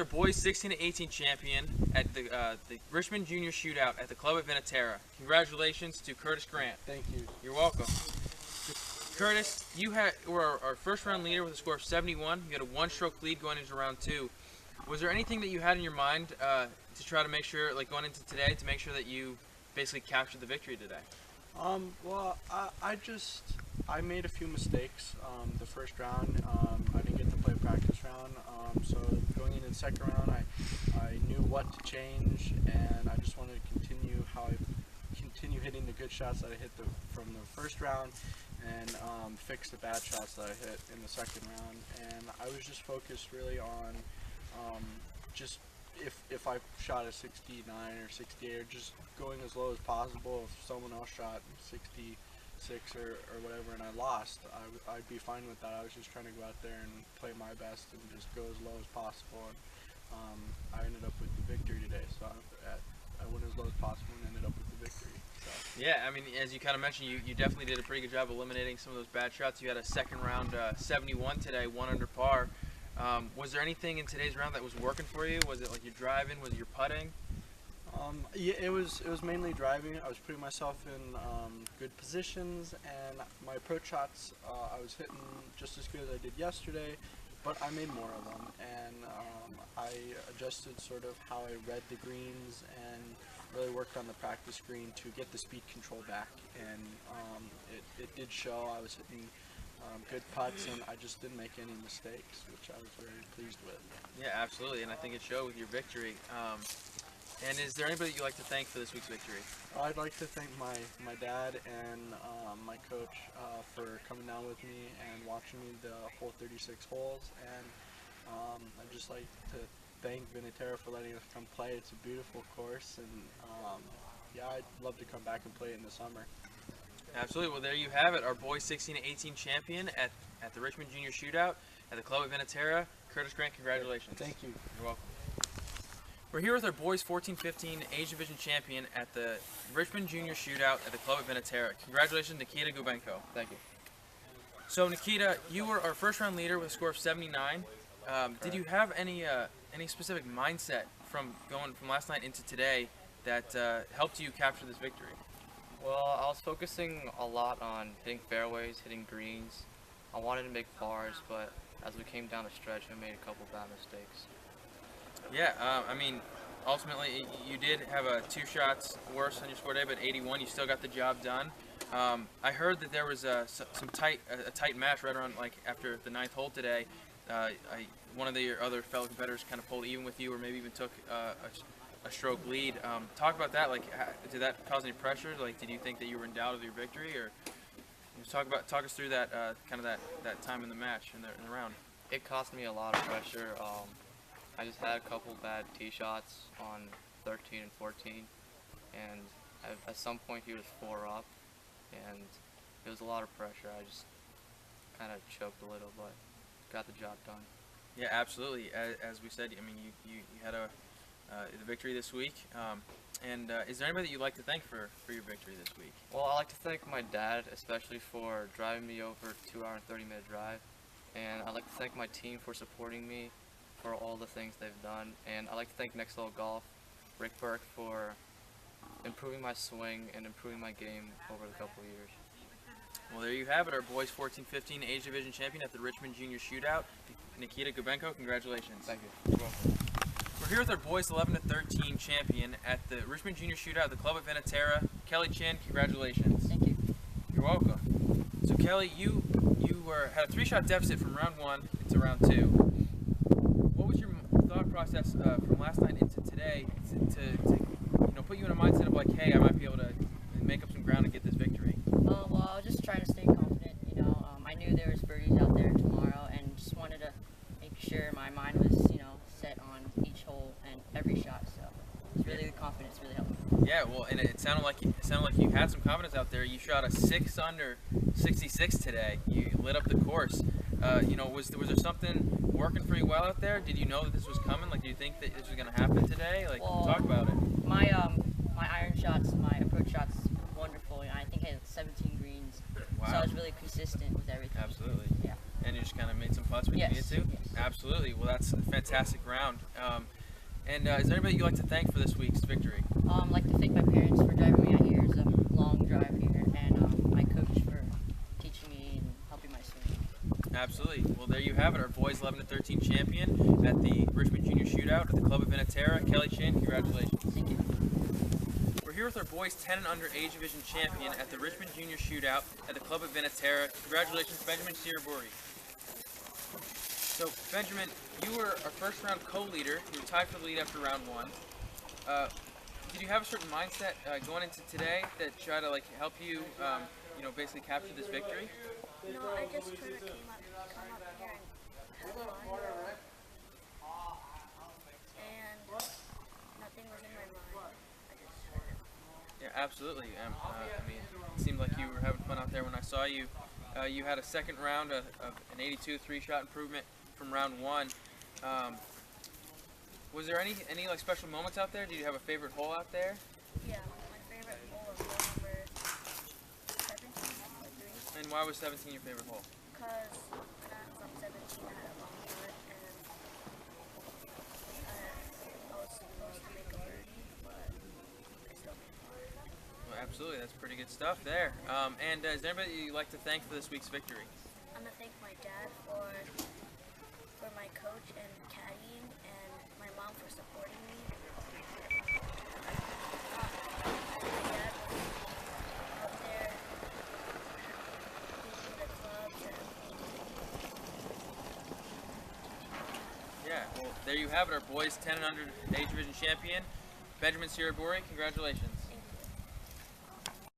our boys 16-18 champion at the Richmond Junior Shootout at the club at Vinatera. Congratulations to Curtis Grant. Thank you. You're welcome. Curtis, you were our first round leader with a score of 71. You had a one-stroke lead going into round 2. Was there anything that you had in your mind to try to make sure, like going into today, to make sure that you basically captured the victory today? Well, I made a few mistakes. The first round, I didn't get to play practice round, so going into the second round, I knew what to change, and I just wanted to continue hitting the good shots that I hit from the first round, and fix the bad shots that I hit in the second round. And I was just focused really on just if I shot a 69 or 68, or just going as low as possible. If someone else shot 66 or whatever and I lost, I'd be fine with that. I was just trying to go out there and play my best and just go as low as possible. And I ended up with the victory today. So I went as low as possible and ended up with the victory. So. Yeah, I mean, as you kind of mentioned, you definitely did a pretty good job eliminating some of those bad shots. You had a second round 71 today, 1 under par. Was there anything in today's round that was working for you? Was it like your driving? Was it your putting? Yeah, it was mainly driving. I was putting myself in good positions, and my approach shots I was hitting just as good as I did yesterday, but I made more of them, and I adjusted sort of how I read the greens and really worked on the practice green to get the speed control back, and it did show. I was hitting good putts, and I just didn't make any mistakes, which I was very pleased with. Yeah, absolutely, and I think it showed with your victory. And is there anybody you'd like to thank for this week's victory? I'd like to thank my dad and my coach for coming down with me and watching me the whole 36 holes, and I'd just like to thank Vinatera for letting us come play. It's a beautiful course, and yeah, I'd love to come back and play it in the summer. Absolutely. Well, there you have it. Our boys 16-18 champion at the Richmond Junior Shootout at the club at Vinatera. Curtis Grant, congratulations. Thank you. You're welcome. We're here with our boys 14-15 Age Division champion at the Richmond Junior Shootout at the club at Vinatera. Congratulations, Nikita Gubenko. Thank you. So, Nikita, you were our first round leader with a score of 79. Did you have any specific mindset from going from last night into today that helped you capture this victory? Well, I was focusing a lot on hitting fairways, hitting greens. I wanted to make pars, but as we came down the stretch, I made a couple bad mistakes. Yeah, I mean, ultimately, you did have 2 shots worse on your score day, but 81, you still got the job done. I heard that there was a tight match right around, like, after the 9th hole today. One of your other fellow competitors kind of pulled even with you, or maybe even took a stroke lead. Talk about that. Like, did that cause any pressure? Like, did you think that you were in doubt of your victory, or talk us through that kind of that time in the match in the round? It cost me a lot of pressure. I just had a couple bad tee shots on 13 and 14, and at some point he was 4 up, and it was a lot of pressure. I just kind of choked a little, but got the job done. Yeah, absolutely. As we said, I mean, you had the victory this week. And is there anybody that you'd like to thank for your victory this week? Well, I'd like to thank my dad, especially for driving me over 2-hour and 30-minute drive. And I'd like to thank my team for supporting me for all the things they've done. And I'd like to thank Next Level Golf, Rick Burke, for improving my swing and improving my game over the couple of years. Well, there you have it, our boys 14-15 Age Division champion at the Richmond Junior Shootout, Nikita Gubenko. Congratulations. Thank you. You're welcome. We're here with our boys 11-13 champion at the Richmond Junior Shootout at the club at Vinatera, Kelly Chin. Congratulations. Thank you. You're welcome. So Kelly, you had a 3-shot deficit from round 1 into round 2. What was your thought process from last night into today to put you in a mindset of like, hey, I might be able to make up some ground and get this victory? Well, I was just trying to stay confident. I knew there was birdies out there tomorrow, and just wanted to make sure my mind was, set on each hole and every shot. So it's really the confidence really helped me. Yeah, well, and it sounded like you had some confidence out there. You shot a 6 under 66 today. You lit up the course. Was there something working for you well out there? Did you know that this was coming? Like, do you think that this was going to happen today? Like, well, talk about it. My iron shots, my approach shots, wonderful. I think I had 17 greens. Wow. So I was really consistent with everything. Absolutely. Yeah. And you just kind of made some putts when you needed to? Yes. Absolutely. Well, that's a fantastic round. And is there anybody you'd like to thank for this week's victory? I'd like to thank my parents for driving me out here. It's a long drive here, and my coach for teaching me and helping my swing. Absolutely. Well, there you have it, our boys 11-13 champion at the Richmond Junior Shootout at the Club of Venetera. Kelly Chin, congratulations. Thank you. We're here with our boys 10 and under age division champion at the Richmond Junior Shootout at the Club of Venetera. Congratulations, Benjamin Sieraburi. So, Benjamin, you were our first round co-leader. You were tied for the lead after round 1. Did you have a certain mindset going into today that try to help you, basically capture this victory? No, I just tried to come up here and have fun. And nothing was in my mind. I just tried it. Yeah, absolutely. It seemed like you were having fun out there when I saw you. You had a second round of an 82 3-shot improvement from round 1. Was there any special moments out there? Did you have a favorite hole out there? Yeah, my favorite hole was hole number 17 or 3. And why was 17 your favorite hole? Because when I was on 17, I had a long putt and I was supposed to make a birdie, but I still made it. Well, absolutely, that's pretty good stuff there. And is there anybody you'd like to thank for this week's victory? I'm gonna thank my dad for my coach and caddying, and my mom for supporting me. My dad was out there giving me the clubs and Yeah, well, there you have it, our boys 10 and under age division champion, Benjamin Sieraburi. Congratulations.